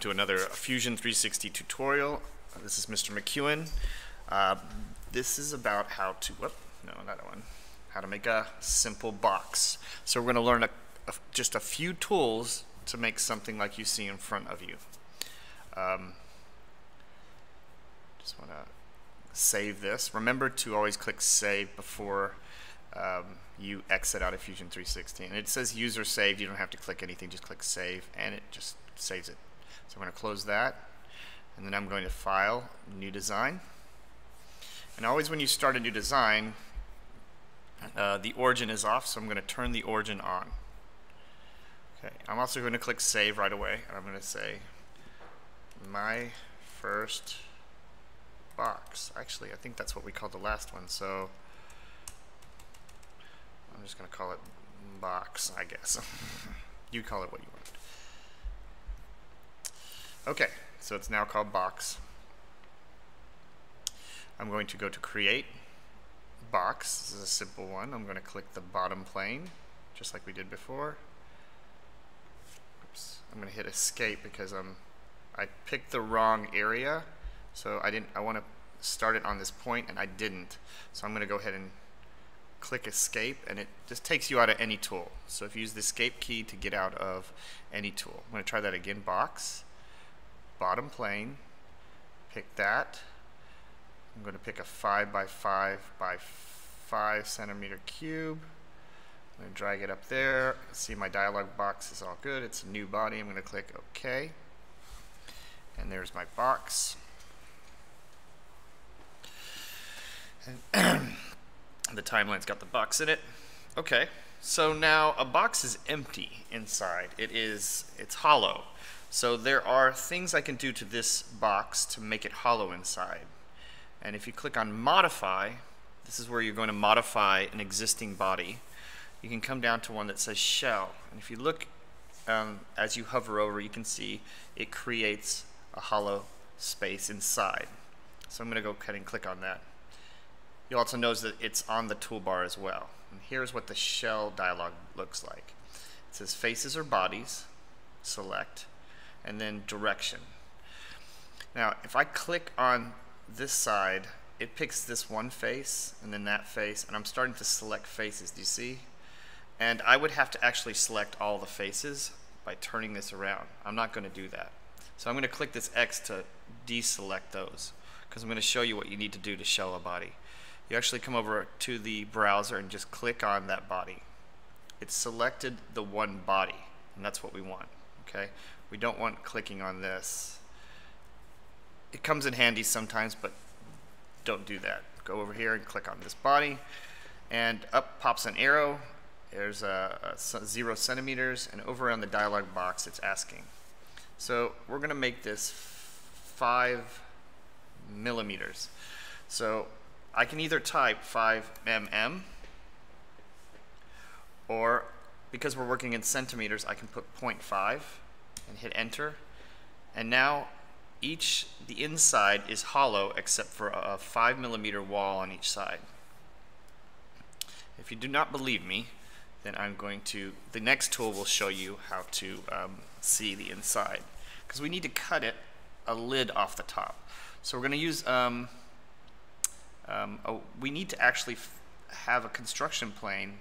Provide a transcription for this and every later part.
To another Fusion 360 tutorial. This is Mr. McEwen. This is about how to, how to make a simple box. So we're going to learn just a few tools to make something like you see in front of you. Just want to save this. Remember to always click save before you exit out of Fusion 360. And it says user saved. You don't have to click anything, just click save and it just saves it. So I'm going to close that, and then I'm going to File, New Design. And always when you start a new design, the origin is off, so I'm going to turn the origin on. Okay, I'm also going to click Save right away. I'm going to say, my first box. Actually, I think that's what we called the last one, so I'm just going to call it box, I guess. You call it what you want. Okay, so it's now called box. I'm going to go to create box. This is a simple one. I'm going to click the bottom plane, just like we did before. Oops. I'm going to hit escape because I picked the wrong area. So I want to start it on this point and I didn't. So I'm going to go ahead and click escape, and it just takes you out of any tool. So if you use the escape key to get out of any tool. I'm going to try that again. Box. Bottom plane, pick that. I'm going to pick a 5 by 5 by 5 centimeter cube. I'm going to drag it up there. See, my dialog box is all good. It's a new body. I'm going to click OK. And there's my box. And the timeline's got the box in it. Okay, so now a box is empty inside. It's hollow. So there are things I can do to this box to make it hollow inside. And if you click on Modify, this is where you're going to modify an existing body. You can come down to one that says Shell. And if you look as you hover over, you can see it creates a hollow space inside. So I'm going to go ahead and click on that. You'll also notice that it's on the toolbar as well. And here's what the Shell dialog looks like. It says Faces or Bodies, select, and then direction. Now, if I click on this side, it picks this one face and then that face, and I'm starting to select faces. Do you see? And I would have to actually select all the faces by turning this around. I'm not going to do that. So I'm going to click this X to deselect those, because I'm going to show you what you need to do to shell a body. You actually come over to the browser and just click on that body. It's selected the one body, and that's what we want. Okay? We don't want clicking on this. It comes in handy sometimes, but don't do that. Go over here and click on this body, and up pops an arrow. There's 0 centimeters, and over on the dialog box it's asking. So we're going to make this 5 millimeters. So I can either type 5 mm, or because we're working in centimeters, I can put 0.5 and hit enter. And now the inside is hollow except for a 5 millimeter wall on each side. If you do not believe me, then the next tool will show you how to see the inside, because we need to cut a lid off the top. So we're going to use we need to actually have a construction plane.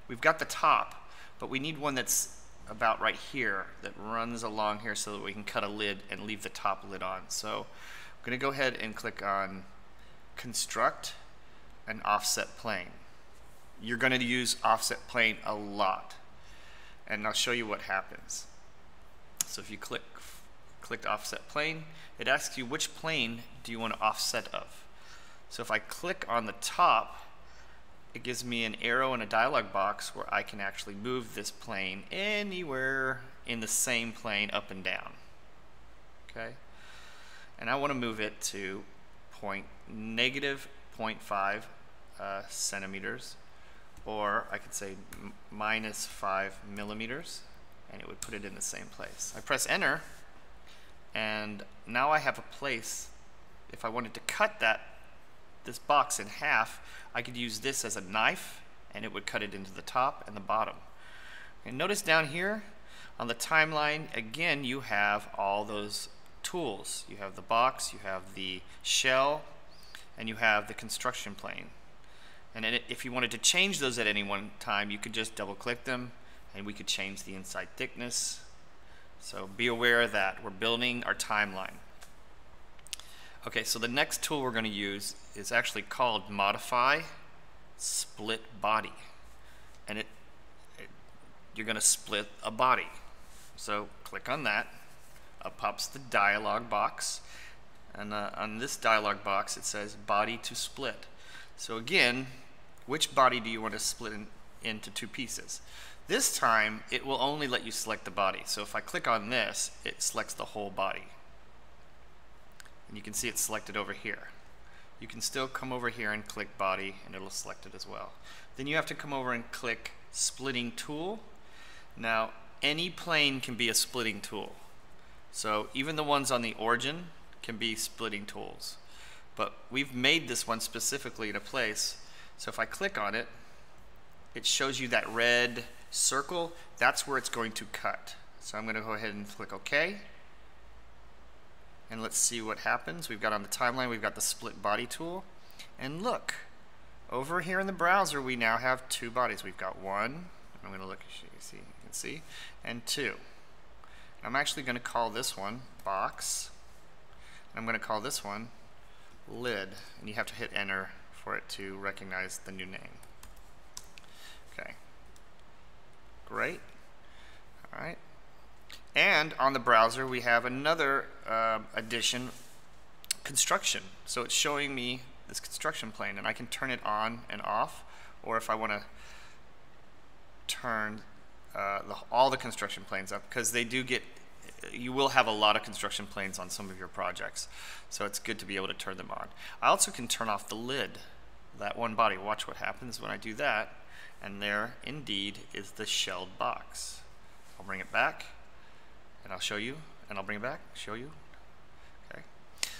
We've got the top, but we need one that's about right here that runs along here so that we can cut a lid and leave the top lid on. So I'm going to go ahead and click on Construct an Offset Plane. You're going to use offset plane a lot, and I'll show you what happens. So if you click Offset Plane, it asks you which plane do you want to offset of. So if I click on the top, it gives me an arrow and a dialog box where I can actually move this plane anywhere in the same plane up and down. Okay? And I want to move it to negative 0.5 centimeters, or I could say minus 5 millimeters, and it would put it in the same place. I press enter, and now I have a place. If I wanted to cut this box in half, I could use this as a knife, and it would cut it into the top and the bottom. And notice down here, On the timeline, again, you have all those tools. You have the box, you have the shell, and you have the construction plane. And if you wanted to change those at any one time, you could just double click them and we could change the inside thickness. So be aware of that. We're building our timeline. Okay, so the next tool we're going to use is actually called Modify Split Body. And you're going to split a body. So click on that. Up pops the dialog box. And on this dialog box it says Body to Split. So again, which body do you want to split into two pieces? This time it will only let you select the body. So if I click on this, it selects the whole body. And you can see it's selected over here. You can still come over here and click body and it'll select it as well. Then you have to come over and click splitting tool. Now any plane can be a splitting tool. So even the ones on the origin can be splitting tools. But we've made this one specifically in a place. So if I click on it, it shows you that red circle. That's where it's going to cut. So I'm going to go ahead and click OK. And let's see what happens. We've got on the timeline, we've got the split body tool. And look, over here in the browser, we now have two bodies. We've got one, I'm going to look, you can see, and two. I'm actually going to call this one box. And I'm going to call this one lid. And you have to hit enter for it to recognize the new name. Okay. Great. All right. And on the browser, we have another addition, construction. So it's showing me this construction plane, and I can turn it on and off, or if I want to turn all the construction planes up, because they do get, you will have a lot of construction planes on some of your projects. So it's good to be able to turn them on. I also can turn off the lid, that one body. Watch what happens when I do that. And there, indeed, is the shelled box. I'll bring it back, and I'll show you, and I'll bring it back, show you. Okay.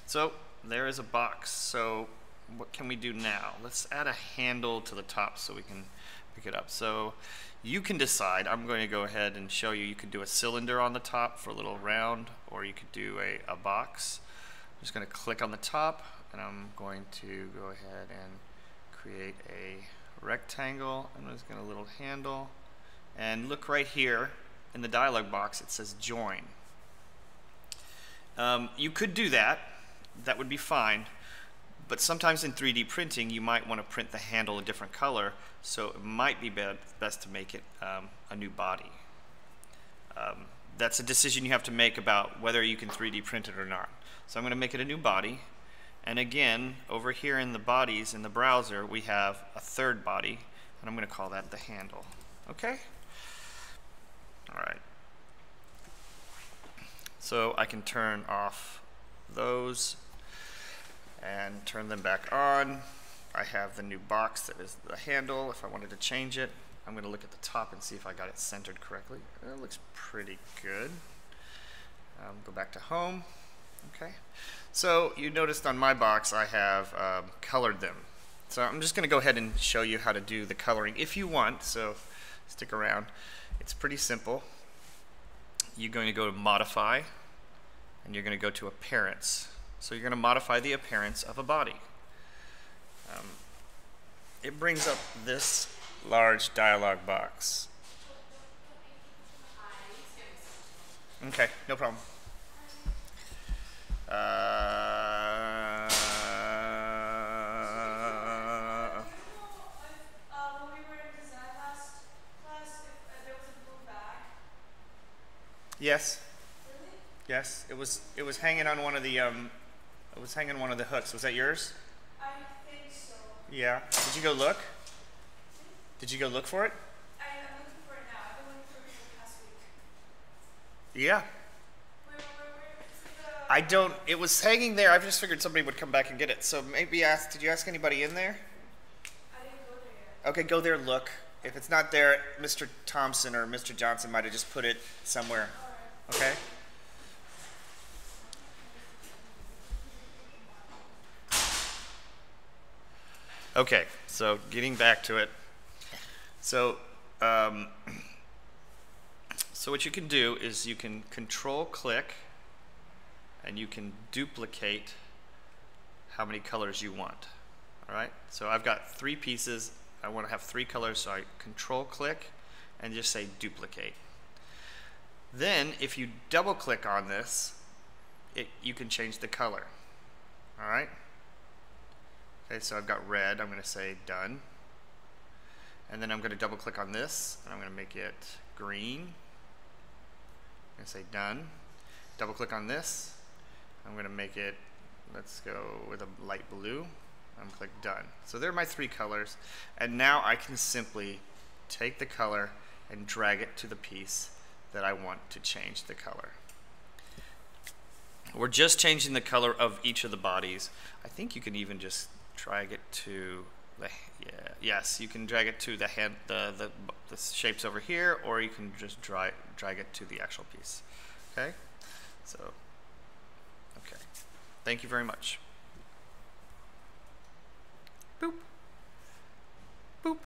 So there is a box. So what can we do now? Let's add a handle to the top so we can pick it up. So you can decide. I'm going to go ahead and show you. You could do a cylinder on the top for a little round, or you could do a box. I'm just going to click on the top, and I'm going to go ahead and create a rectangle. I'm just going to a little handle, and look right here in the dialog box. It says join. You could do that. That would be fine. But sometimes in 3D printing, you might want to print the handle a different color, so it might be best to make it a new body. That's a decision you have to make about whether you can 3D print it or not. So I'm going to make it a new body. And again, over here in the bodies in the browser, we have a third body, and I'm going to call that the handle. Okay? All right. So I can turn off those and turn them back on. I have the new box that is the handle. If I wanted to change it, I'm going to look at the top and see if I got it centered correctly. It looks pretty good. Go back to home. Okay. So you noticed on my box I have colored them. So I'm just going to go ahead and show you how to do the coloring if you want. So stick around. It's pretty simple. You're going to go to Modify, and you're going to go to Appearance. So you're going to modify the appearance of a body. It brings up this large dialog box. Okay, no problem. Yes. Really? Yes. It was hanging on one of the hooks. Was that yours? I think so. Yeah. Did you go look? Did you go look for it? I'm looking for it now. I've been looking for it for the past week. Yeah. Where is it? I don't. It was hanging there. I just figured somebody would come back and get it. So maybe ask. Did you ask anybody in there? I didn't go there yet. Okay, go there and look. If it's not there, Mr. Thompson or Mr. Johnson might have just put it somewhere. All right. Okay? Okay, so getting back to it. So So what you can do is you can control click and you can duplicate how many colors you want. Alright, so I've got 3 pieces. I want to have 3 colors, so I control click and just say duplicate. Then if you double click on this, you can change the color. Alright? Okay, so I've got red. I'm going to say done. And then I'm going to double click on this and I'm going to make it green. I'm going to say done. Double click on this. I'm going to make it, let's go with a light blue. I'm going to click done. So there are my 3 colors. And now I can simply take the color and drag it to the piece that I want to change the color. We're just changing the color of each of the bodies. I think you can even just drag it to the, yes, you can drag it to the head, the shapes over here, or you can just drag it to the actual piece. Okay? So, okay. Thank you very much. Boop.